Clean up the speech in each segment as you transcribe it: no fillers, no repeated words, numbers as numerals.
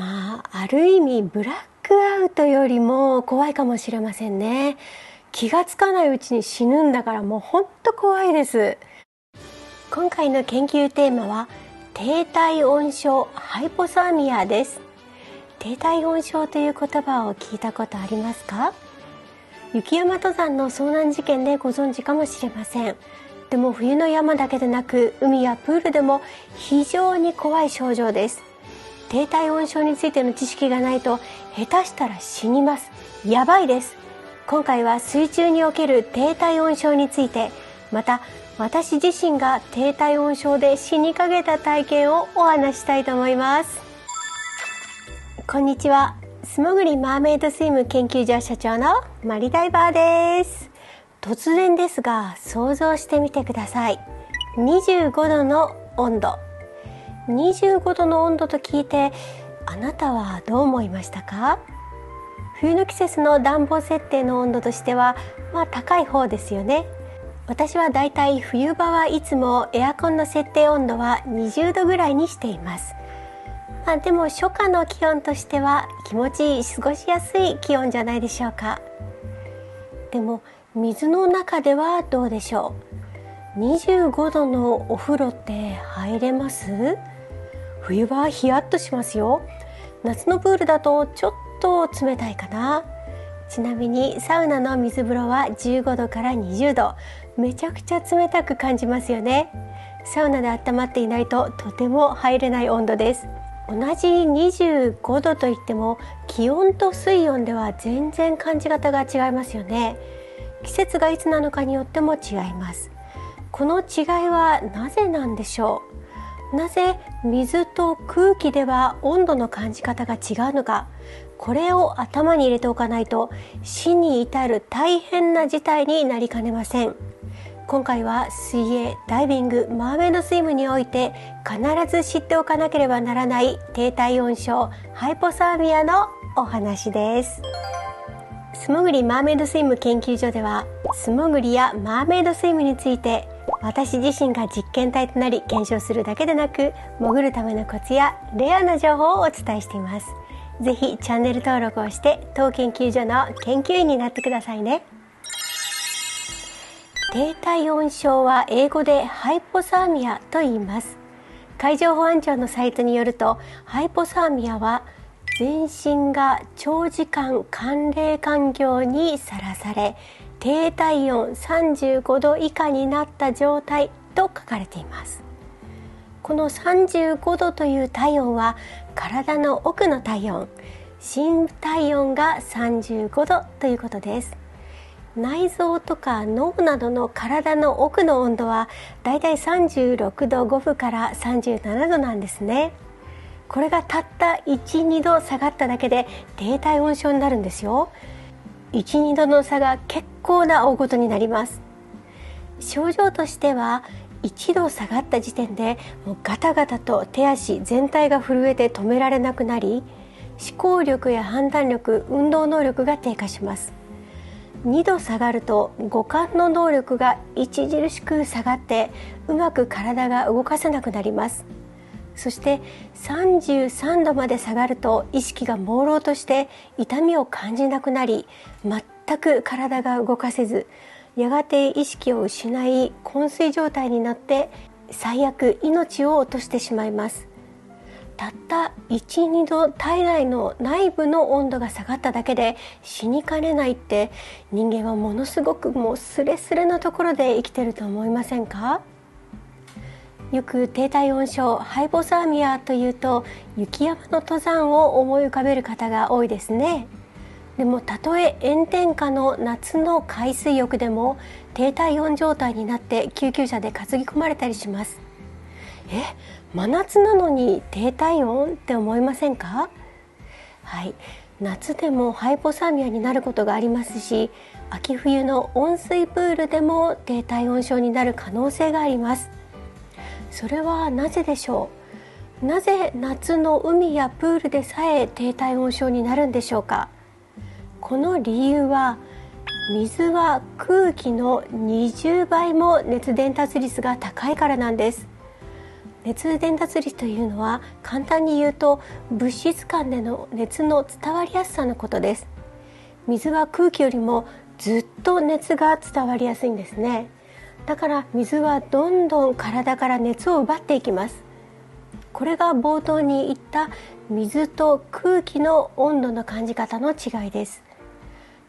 ある意味ブラックアウトよりも怖いかもしれませんね。気がつかないうちに死ぬんだから、もう本当怖いです。今回の研究テーマは低体温症ハイポサーミアです。低体温症という言葉を聞いたことありますか？雪山登山の遭難事件でご存知かもしれません。でも冬の山だけでなく海やプールでも非常に怖い症状です。低体温症についての知識がないと下手したら死にます。やばいです。今回は水中における低体温症について、また私自身が低体温症で死にかけた体験をお話ししたいと思います。こんにちは。素潜りマーメイドスイム研究所所長のマリダイバーです。突然ですが想像してみてください。25度の温度。25度の温度と聞いてあなたはどう思いましたか？冬の季節の暖房設定の温度としては高い方ですよね。私はだいたい冬場はいつもエアコンの設定温度は20度ぐらいにしています。でも初夏の気温としては気持ちいい、過ごしやすい気温じゃないでしょうか。でも水の中ではどうでしょう。25度のお風呂って入れます？冬場はヒヤッとしますよ。夏のプールだとちょっと冷たいかな。ちなみにサウナの水風呂は15度から20度、めちゃくちゃ冷たく感じますよね。サウナで温まっていないととても入れない温度です。同じ25度といっても気温と水温では全然感じ方が違いますよね。季節がいつなのかによっても違います。この違いはなぜなんでしょう。なぜ水と空気では温度の感じ方が違うのか、これを頭に入れておかないと死に至る大変な事態になりかねません。今回は水泳、ダイビング、マーメイドスイムにおいて必ず知っておかなければならない低体温症ハイポサーミアのお話です。素潜りマーメイドスイム研究所では素潜りやマーメイドスイムについて私自身が実験体となり検証するだけでなく、潜るためのコツやレアな情報をお伝えしています。ぜひチャンネル登録をして当研究所の研究員になってくださいね。低体温症は英語でハイポサーミアと言います。海上保安庁のサイトによると、ハイポサーミアは全身が長時間寒冷環境にさらされ低体温35度以下になった状態と書かれています。この35度という体温は体の奥の体温、心体温が35度ということです。内臓とか脳などの体の奥の温度はだいたい36度5分から37度なんですね。これがたった1、2度下がっただけで低体温症になるんですよ。1、2度の差が結構な大事になります。症状としては1度下がった時点でもうガタガタと手足全体が震えて止められなくなり、思考力や判断力、運動能力が低下します。2度下がると五感の能力が著しく下がってうまく体が動かせなくなります。そして33度まで下がると意識が朦朧として痛みを感じなくなり、全く体が動かせず、やがて意識を失い昏睡状態になって最悪命を落としてしまいます。たった1、2度体内の内部の温度が下がっただけで死にかねないって、人間はものすごくもうスレスレのところで生きてると思いませんか？よく低体温症ハイポサーミアというと雪山の登山を思い浮かべる方が多いですね。でもたとえ炎天下の夏の海水浴でも低体温状態になって救急車で担ぎ込まれたりします。真夏なのに低体温って思いませんか？はい、夏でもハイポサーミアになることがありますし、秋冬の温水プールでも低体温症になる可能性があります。それはなぜでしょう。なぜ夏の海やプールでさえ低体温症になるんでしょうか。この理由は水は空気の20倍も熱伝達率が高いからなんです。熱伝達率というのは簡単に言うと物質間での熱の伝わりやすさのことです。水は空気よりもずっと熱が伝わりやすいんですね。だから水はどんどん体から熱を奪っていきます。これが冒頭に言った水と空気の温度の感じ方の違いです。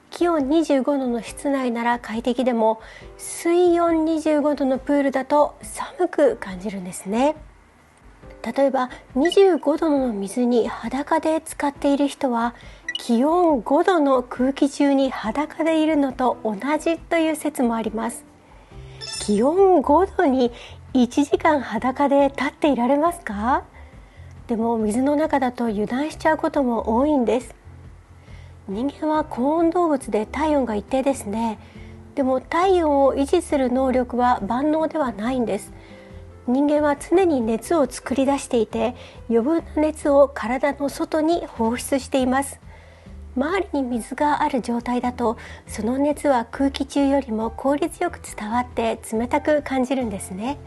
気温25度の室内なら快適でも、水温25度のプールだと寒く感じるんですね。例えば25度の水に裸で浸かっている人は、気温5度の空気中に裸でいるのと同じという説もあります。気温5度に1時間裸で立っていられますか？でも水の中だと油断しちゃうことも多いんです。人間は高温動物で体温が一定ですね。でも体温を維持する能力は万能ではないんです。人間は常に熱を作り出していて、余分な熱を体の外に放出しています。周りに水がある状態だと、その熱は空気中よりも効率よく伝わって冷たく感じるんですね。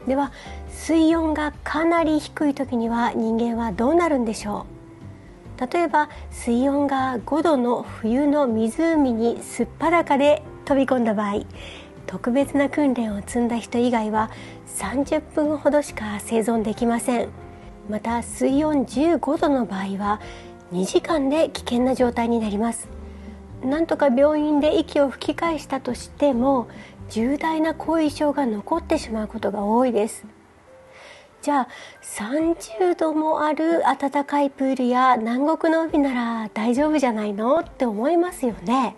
では水温がかなり低い時には人間はどうなるんでしょう。例えば水温が5度の冬の湖にすっぱだかで飛び込んだ場合、特別な訓練を積んだ人以外は30分ほどしか生存できません。また水温15度の場合は2時間で危険な状態になります。なんとか病院で息を吹き返したとしても、重大な後遺症が残ってしまうことが多いです。じゃあ30度もある暖かいプールや南国の海なら大丈夫じゃないのって思いますよね。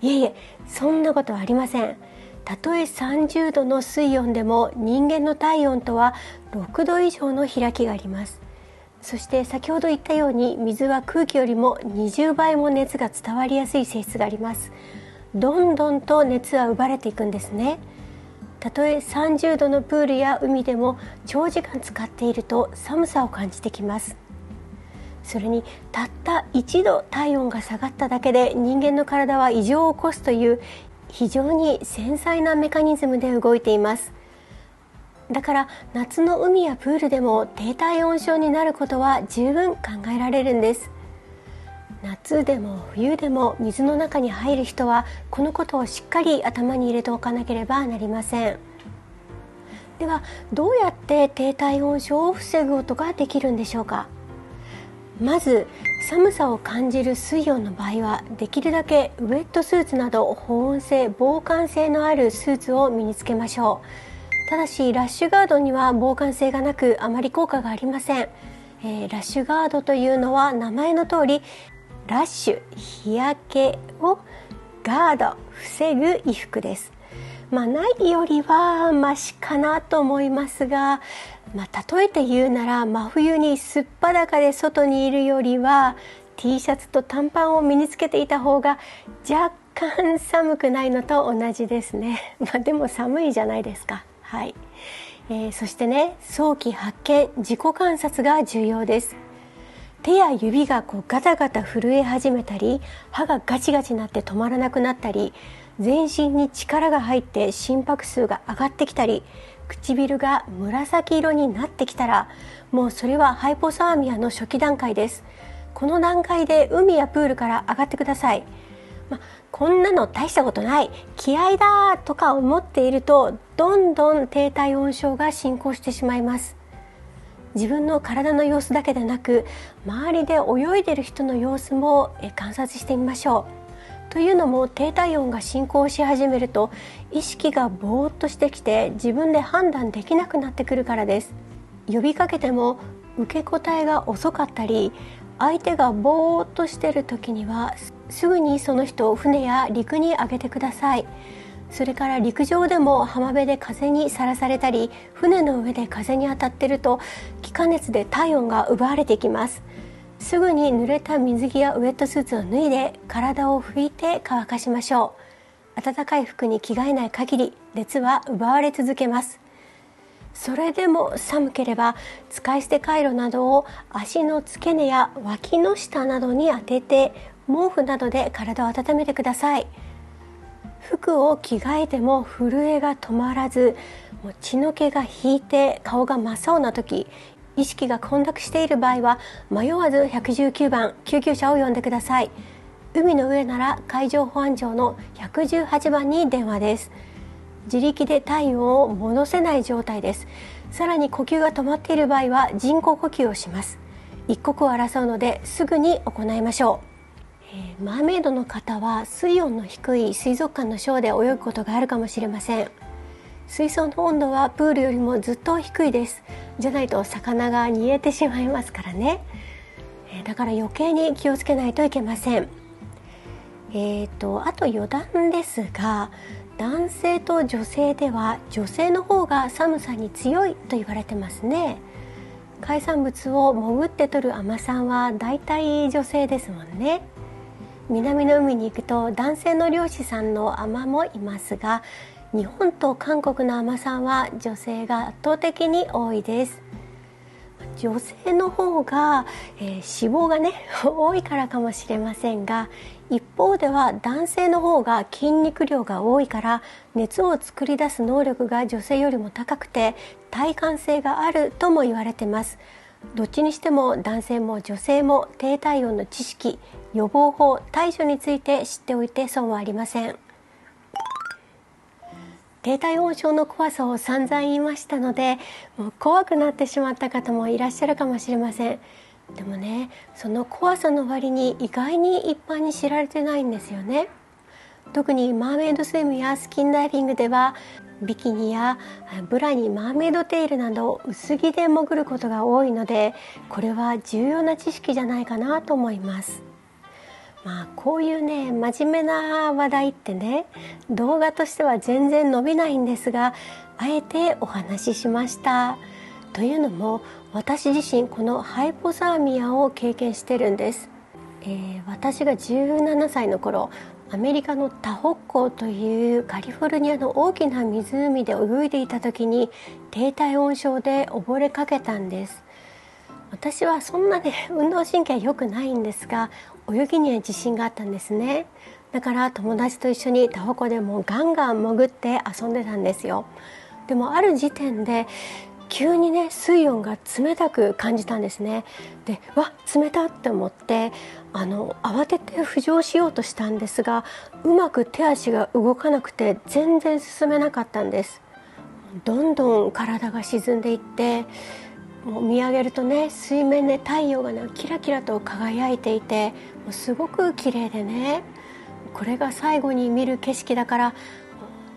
いえいえ、そんなことはありません。たとえ30度の水温でも人間の体温とは6度以上の開きがあります。そして先ほど言ったように、水は空気よりも20倍も熱が伝わりやすい性質があります。どんどんと熱は奪われていくんですね。たとえ30度のプールや海でも長時間使っていると寒さを感じてきます。それにたった1度体温が下がっただけで人間の体は異常を起こすという非常に繊細なメカニズムで動いています。だから夏の海やプールでも低体温症になることは十分考えられるんです。夏でも冬でも水の中に入る人はこのことをしっかり頭に入れておかなければなりません。ではどうやって低体温症を防ぐことができるんでしょうか。まず寒さを感じる水温の場合は、できるだけウェットスーツなど保温性防寒性のあるスーツを身につけましょう。ただしラッシュガードには防寒性がなくあまり効果がありません。ラッシュガードというのは名前の通り、ラッシュ日焼けをガード防ぐ衣服です。ないよりはマシかなと思いますが、例えて言うなら真冬にすっぱだかで外にいるよりは T シャツと短パンを身につけていた方が若干寒くないのと同じですね。でも寒いじゃないですか。はい。そしてね、早期発見、自己観察が重要です。手や指がガタガタ震え始めたり、歯がガチガチになって止まらなくなったり、全身に力が入って心拍数が上がってきたり、唇が紫色になってきたら、もうそれはハイポサーミアの初期段階です。この段階で海やプールから上がってください。こんなの大したことない、気合だとか思っていると、どんどん低体温症が進行してしまいます。自分の体の様子だけでなく、周りで泳いでいる人の様子も観察してみましょう。というのも、低体温が進行し始めると意識がぼーっとしてきて自分で判断できなくなってくるからです。呼びかけても受け答えが遅かったり、相手がぼーっとしている時にはすぐにその人を船や陸に上げてください。それから陸上でも浜辺で風にさらされたり、船の上で風に当たっていると気化熱で体温が奪われていきます。すぐに濡れた水着やウェットスーツを脱いで体を拭いて乾かしましょう。暖かい服に着替えない限り熱は奪われ続けます。それでも寒ければ使い捨てカイロなどを足の付け根や脇の下などに当てて、毛布などで体を温めてください。服を着替えても震えが止まらず、もう血の気が引いて顔が真っ青な時、意識が混濁している場合は迷わず119番救急車を呼んでください。海の上なら海上保安庁の118番に電話です。自力で体温を戻せない状態です。さらに呼吸が止まっている場合は人工呼吸をします。一刻を争うのですぐに行いましょう。マーメイドの方は水温の低い水族館のショーで泳ぐことがあるかもしれません。水槽の温度はプールよりもずっと低いです。じゃないと魚が煮えてしまいますからね。だから余計に気をつけないといけません。あと余談ですが、男性と女性では女性の方が寒さに強いと言われてますね。海産物を潜って取る海女さんはだいたい女性ですもんね。南の海に行くと男性の漁師さんの海女もいますが、日本と韓国の海女さんは女性が圧倒的に多いです。女性の方が、脂肪がね多いからかもしれませんが、一方では男性の方が筋肉量が多いから熱を作り出す能力が女性よりも高くて耐寒性があるとも言われています。どっちにしても男性も女性も低体温の知識、予防法、対処について知っておいて損はありません。低体温症の怖さを散々言いましたので、もう怖くなってしまった方もいらっしゃるかもしれません。でもね、その怖さの割に意外に一般に知られてないんですよね。特にマーメイドスイムやスキンダイビングではビキニやブラにマーメイドテールなど薄着で潜ることが多いので、これは重要な知識じゃないかなと思います。こういうね真面目な話題ってね、動画としては全然伸びないんですが、あえてお話ししました。というのも私自身このハイポサーミアを経験してるんです。私が17歳の頃、アメリカのタホッコというカリフォルニアの大きな湖で泳いでいた時に低体温症で溺れかけたんです。私はそんなね運動神経良くないんですが、泳ぎには自信があったんですね。だから友達と一緒にタホコでもうガンガン潜って遊んでたんですよ。でもある時点で急にね水温が冷たく感じたんですね。で、冷たって思って慌てて浮上しようとしたんですが、うまく手足が動かなくて全然進めなかったんです。どんどん体が沈んでいって、もう見上げるとね、水面で太陽がねキラキラと輝いていて、もうすごく綺麗でね、これが最後に見る景色だから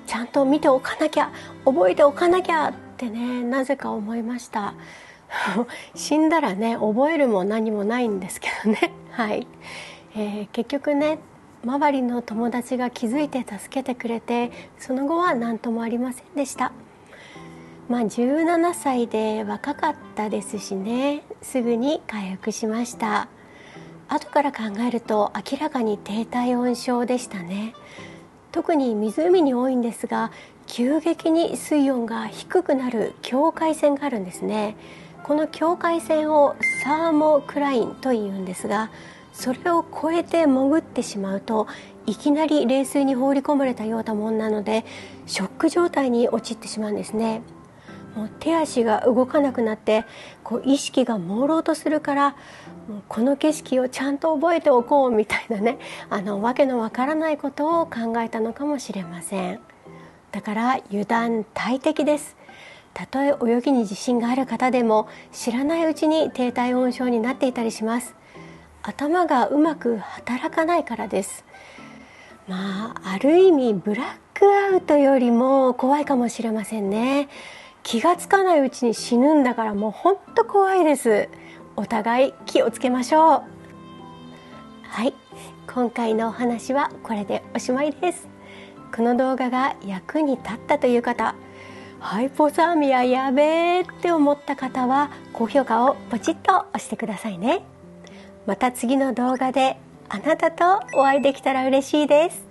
ちゃんと見ておかなきゃ、覚えておかなきゃってね、なぜか思いました。死んだらね覚えるも何もないんですけどねはい、結局ね周りの友達が気づいて助けてくれて、その後は何ともありませんでした。17歳で若かったですしね、すぐに回復しました。後から考えると明らかに低体温症でしたね。特に湖に多いんですが、急激に水温が低くなる境界線があるんですね。この境界線をサーモクラインというんですが、それを越えて潜ってしまうといきなり冷水に放り込まれたようなもんなので、ショック状態に陥ってしまうんですね。もう手足が動かなくなって意識が朦朧とするから、もうこの景色をちゃんと覚えておこうみたいなね、わけのわからないことを考えたのかもしれません。だから油断大敵です。たとえ泳ぎに自信がある方でも知らないうちに低体温症になっていたりします。頭がうまく働かないからです。ある意味ブラックアウトよりも怖いかもしれませんね。気がつかないうちに死ぬんだから、もう本当怖いです。お互い気をつけましょう。はい、今回のお話はこれでおしまいです。この動画が役に立ったという方、ハイポサーミアやべえって思った方は高評価をポチッと押してくださいね。また次の動画であなたとお会いできたら嬉しいです。